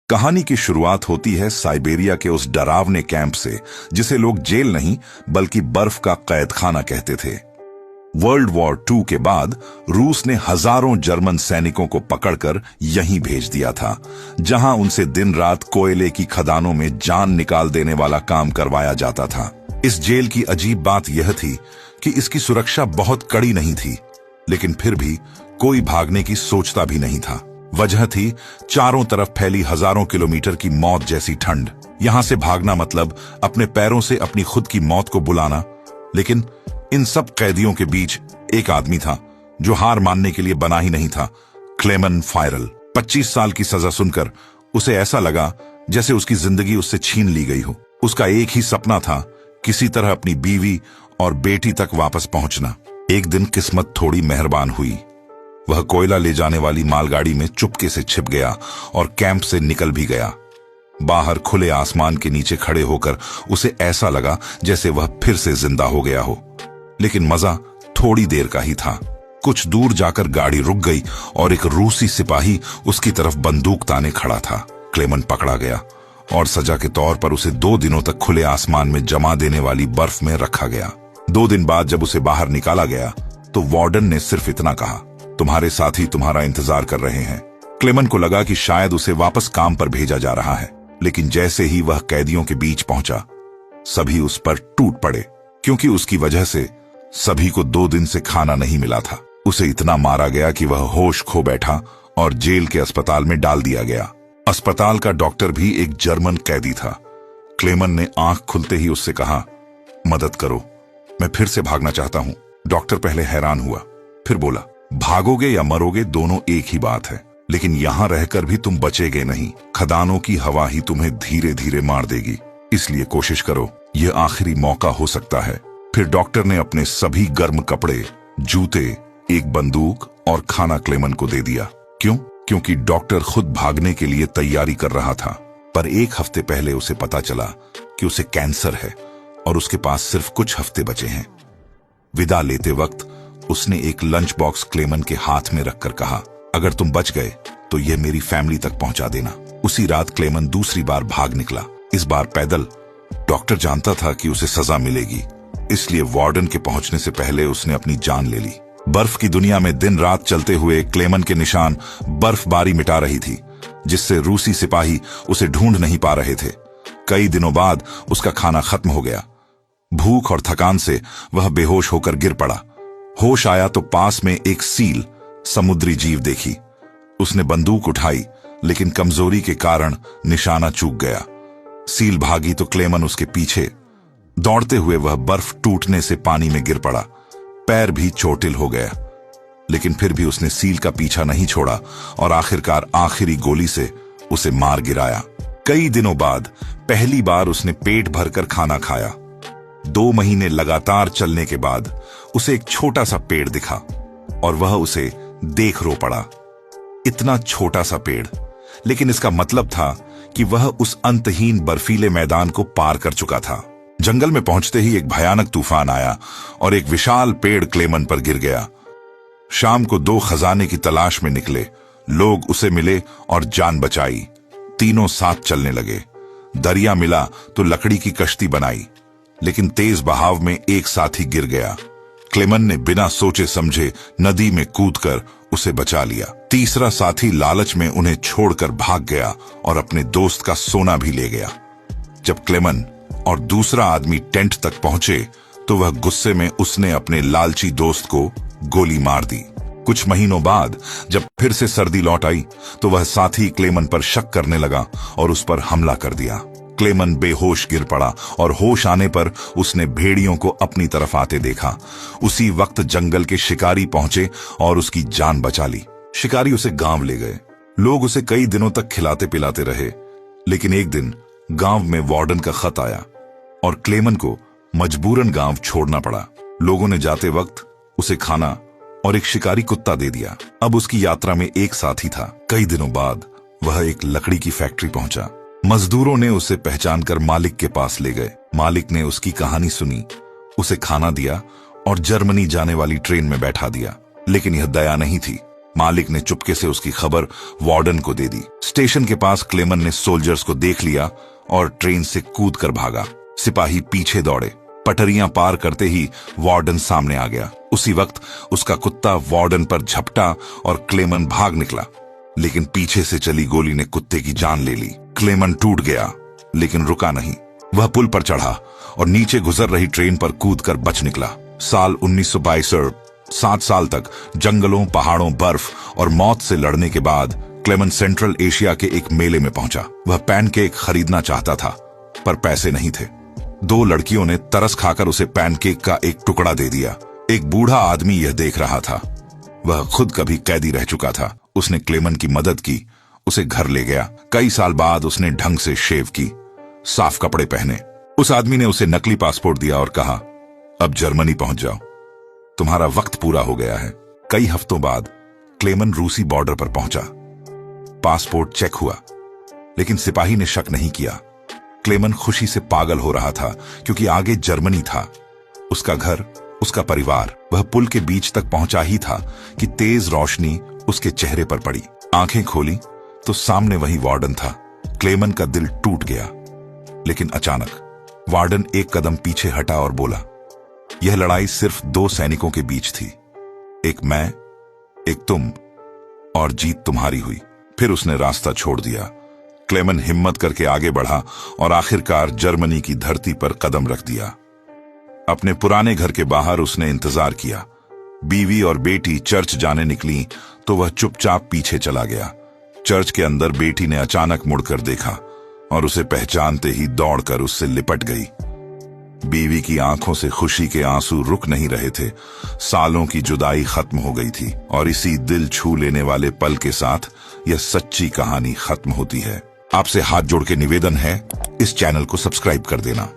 कहानी की शुरुआत होती है साइबेरिया के उस डरावने कैंप से जिसे लोग जेल नहीं बल्कि बर्फ का कैदखाना कहते थे। वर्ल्ड वॉर 2 के बाद रूस ने हजारों जर्मन सैनिकों को पकड़कर यहीं भेज दिया था, जहां उनसे दिन रात कोयले की खदानों में जान निकाल देने वाला काम करवाया जाता था। इस जेल की अजीब बात यह थी कि इसकी सुरक्षा बहुत कड़ी नहीं थी, लेकिन फिर भी कोई भागने की सोचता भी नहीं था। वजह थी चारों तरफ फैली हजारों किलोमीटर की मौत जैसी ठंड। यहां से भागना मतलब अपने पैरों से अपनी खुद की मौत को बुलाना। लेकिन इन सब कैदियों के बीच एक आदमी था जो हार मानने के लिए बना ही नहीं था, क्लेमन फायरल। 25 साल की सजा सुनकर उसे ऐसा लगा जैसे उसकी जिंदगी उससे छीन ली गई हो। उसका एक ही सपना था, किसी तरह अपनी बीवी और बेटी तक वापस पहुंचना। एक दिन किस्मत थोड़ी मेहरबान हुई। वह कोयला ले जाने वाली मालगाड़ी में चुपके से छिप गया और कैंप से निकल भी गया। बाहर खुले आसमान के नीचे खड़े होकर उसे ऐसा लगा जैसे वह फिर से जिंदा हो गया हो। लेकिन मजा थोड़ी देर का ही था। कुछ दूर जाकर गाड़ी रुक गई और एक रूसी सिपाही उसकी तरफ बंदूक ताने खड़ा था। क्लेमन पकड़ा गया और सजा के तौर पर उसे 2 दिनों तक खुले आसमान में जमा देने वाली बर्फ में रखा गया। 2 दिन बाद जब उसे बाहर निकाला गया तो वार्डन ने सिर्फ इतना कहा, तुम्हारे साथी तुम्हारा इंतजार कर रहे हैं। क्लेमन को लगा कि शायद उसे वापस काम पर भेजा जा रहा है, लेकिन जैसे ही वह कैदियों के बीच पहुंचा, सभी उस पर टूट पड़े, क्योंकि उसकी वजह से सभी को 2 दिन से खाना नहीं मिला था। उसे इतना मारा गया कि वह होश खो बैठा और जेल के अस्पताल में डाल दिया गया। अस्पताल का डॉक्टर भी एक जर्मन कैदी था। क्लेमन ने आंख खुलते ही उससे कहा, मदद करो, मैं फिर से भागना चाहता हूं। डॉक्टर पहले हैरान हुआ, फिर बोला, भागोगे या मरोगे दोनों एक ही बात है, लेकिन यहां रहकर भी तुम बचेगे नहीं। खदानों की हवा ही तुम्हें धीरे धीरे मार देगी, इसलिए कोशिश करो, यह आखिरी मौका हो सकता है। फिर डॉक्टर ने अपने सभी गर्म कपड़े, जूते, एक बंदूक और खाना क्लेमन को दे दिया। क्यों? क्योंकि डॉक्टर खुद भागने के लिए तैयारी कर रहा था। पर 1 हफ्ते पहले उसे पता चला कि उसे कैंसर है और उसके पास सिर्फ कुछ हफ्ते बचे हैं। विदा लेते वक्त उसने एक लंच बॉक्स क्लेमन के हाथ में रखकर कहा, अगर तुम बच गए तो यह मेरी फैमिली तक पहुंचा देना। उसी रात क्लेमन दूसरी बार भाग निकला, इस बार पैदल। डॉक्टर जानता था कि उसे सजा मिलेगी, इसलिए वार्डन के पहुंचने से पहले उसने अपनी जान ले ली। बर्फ की दुनिया में दिन रात चलते हुए क्लेमन के निशान बर्फबारी मिटा रही थी, जिससे रूसी सिपाही उसे ढूंढ नहीं पा रहे थे। कई दिनों बाद उसका खाना खत्म हो गया। भूख और थकान से वह बेहोश होकर गिर पड़ा। होश आया तो पास में एक सील, समुद्री जीव देखी। उसने बंदूक उठाई, लेकिन कमजोरी के कारण निशाना चूक गया। सील भागी तो क्लेमन उसके पीछे। दौड़ते हुए वह बर्फ टूटने से पानी में गिर पड़ा। पैर भी चोटिल हो गया, लेकिन फिर भी उसने सील का पीछा नहीं छोड़ा और आखिरकार आखिरी गोली से उसे मार गिराया। कई दिनों बाद पहली बार उसने पेट भरकर खाना खाया। 2 महीने लगातार चलने के बाद उसे एक छोटा सा पेड़ दिखा और वह उसे देख रो पड़ा। इतना छोटा सा पेड़, लेकिन इसका मतलब था कि वह उस अंतहीन बर्फीले मैदान को पार कर चुका था। जंगल में पहुंचते ही एक भयानक तूफान आया और एक विशाल पेड़ क्लेमन पर गिर गया। शाम को 2 खजाने की तलाश में निकले। लोग उसे मिले और जान बचाई। तीनों साथ चलने लगे। दरिया मिला तो लकड़ी की कश्ती बनाई, लेकिन तेज बहाव में एक साथी गिर गया। क्लेमन ने बिना सोचे समझे नदी में कूदकर उसे बचा लिया। तीसरा साथी लालच में उन्हें छोड़कर भाग गया और अपने दोस्त का सोना भी ले गया। जब क्लेमन और दूसरा आदमी टेंट तक पहुंचे तो वह गुस्से में उसने अपने लालची दोस्त को गोली मार दी। कुछ महीनों बाद जब फिर से सर्दी लौट आई तो वह साथी क्लेमन पर शक करने लगा और उस पर हमला कर दिया। क्लेमन बेहोश गिर पड़ा और होश आने पर उसने भेड़ियों को अपनी तरफ आते देखा। उसी वक्त जंगल के शिकारी पहुंचे और उसकी जान बचा ली। शिकारी उसे गांव ले गए। लोग उसे कई दिनों तक खिलाते पिलाते रहे, लेकिन एक दिन गांव में वार्डन का खत आया और क्लेमन को मजबूरन गांव छोड़ना पड़ा। लोगों ने जाते वक्त उसे खाना और एक शिकारी कुत्ता दे दिया। अब उसकी यात्रा में एक साथी था। कई दिनों बाद वह एक लकड़ी की फैक्ट्री पहुंचा। मजदूरों ने उसे पहचानकर मालिक के पास ले गए। मालिक ने उसकी कहानी सुनी, उसे खाना दिया और जर्मनी जाने वाली ट्रेन में बैठा दिया। लेकिन यह दया नहीं थी। मालिक ने चुपके से उसकी खबर वार्डन को दे दी। स्टेशन के पास क्लेमन ने सोल्जर्स को देख लिया और ट्रेन से कूद कर भागा। सिपाही पीछे दौड़े। पटरियां पार करते ही वार्डन सामने आ गया। उसी वक्त उसका कुत्ता वार्डन पर झपटा और क्लेमन भाग निकला, लेकिन पीछे से चली गोली ने कुत्ते की जान ले ली। क्लेमन टूट गया, लेकिन रुका नहीं। वह पुल पर चढ़ा और नीचे गुजर रही ट्रेन पर कूदकर बच निकला। साल 1962। 7 साल तक जंगलों, पहाड़ों, बर्फ और मौत से लड़ने के बाद क्लेमन सेंट्रल एशिया के एक मेले में पहुंचा। वह पैनकेक खरीदना चाहता था, पर पैसे नहीं थे। 2 लड़कियों ने तरस खाकर उसे पैनकेक का एक टुकड़ा दे दिया। एक बूढ़ा आदमी यह देख रहा था। वह खुद कभी कैदी रह चुका था। उसने क्लेमन की मदद की, उसे घर ले गया। कई साल बाद उसने ढंग से शेव की, साफ कपड़े पहने। उस आदमी ने उसे नकली पासपोर्ट दिया और कहा, अब जर्मनी पहुंच जाओ, तुम्हारा वक्त पूरा हो गया है। कई हफ्तों बाद क्लेमन रूसी बॉर्डर पर पहुंचा। पासपोर्ट चेक हुआ, लेकिन सिपाही ने शक नहीं किया। क्लेमन खुशी से पागल हो रहा था, क्योंकि आगे जर्मनी था, उसका घर, उसका परिवार। वह पुल के बीच तक पहुंचा ही था कि तेज रोशनी उसके चेहरे पर पड़ी। आंखें खोली तो सामने वही वार्डन था। क्लेमन का दिल टूट गया, लेकिन अचानक वार्डन एक कदम पीछे हटा और बोला, यह लड़ाई सिर्फ 2 सैनिकों के बीच थी, एक मैं, एक तुम, और जीत तुम्हारी हुई। फिर उसने रास्ता छोड़ दिया। क्लेमन हिम्मत करके आगे बढ़ा और आखिरकार जर्मनी की धरती पर कदम रख दिया। अपने पुराने घर के बाहर उसने इंतजार किया। बीवी और बेटी चर्च जाने निकली तो वह चुपचाप पीछे चला गया। चर्च के अंदर बेटी ने अचानक मुड़कर देखा और उसे पहचानते ही दौड़कर उससे लिपट गई। बीवी की आंखों से खुशी के आंसू रुक नहीं रहे थे। सालों की जुदाई खत्म हो गई थी और इसी दिल छू लेने वाले पल के साथ यह सच्ची कहानी खत्म होती है। आपसे हाथ जोड़ के निवेदन है, इस चैनल को सब्सक्राइब कर देना।